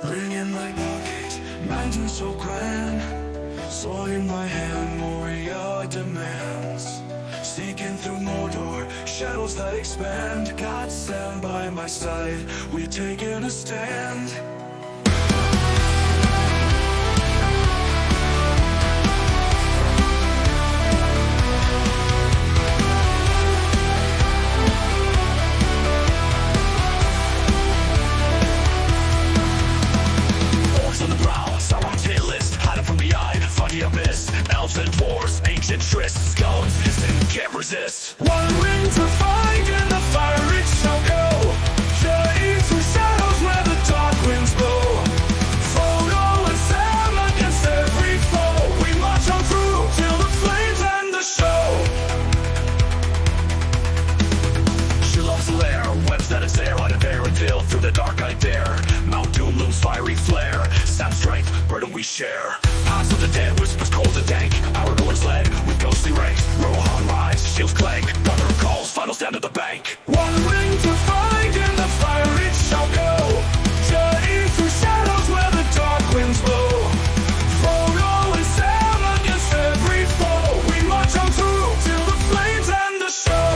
Ringing like gate, mountain so grand. Sword in my hand, Moria demands. Sneaking through Mordor, shadows that expand. God stand by my side, we're taking a stand. Elves and dwarves, ancient trysts, skulls, and can't resist. One ring to find, in the fire it shall go. Journey through shadows where the dark winds blow. Frodo and Sam against every foe. We march on through till the flames end the show. Shelob's lair, webs that ensnare. Light of Eärendil, through the dark I dare. Mount Doom looms fiery flare. Sam's strength, burden we share. Paths of the dead, whispers cold and dank. Aragorn's led with ghostly ranks. Rohan rise, shields clank. Brother calls, final stand at the bank. One ring to find, in the fire it shall go. Journey through shadows where the dark winds blow. Frodo and Sam against every foe. We march on through till the flames end the show.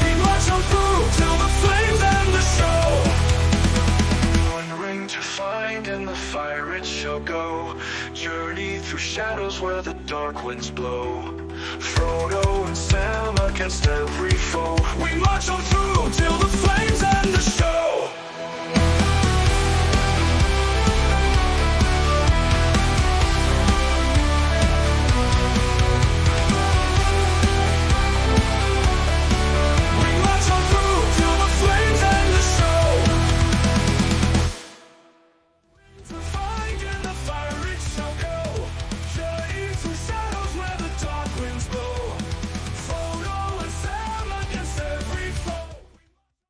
We march on through till the flames end the show. One ring to find, in the fire it shall go. Journey through shadows where the dark winds blow. Frodo and Sam against every foe. We march on through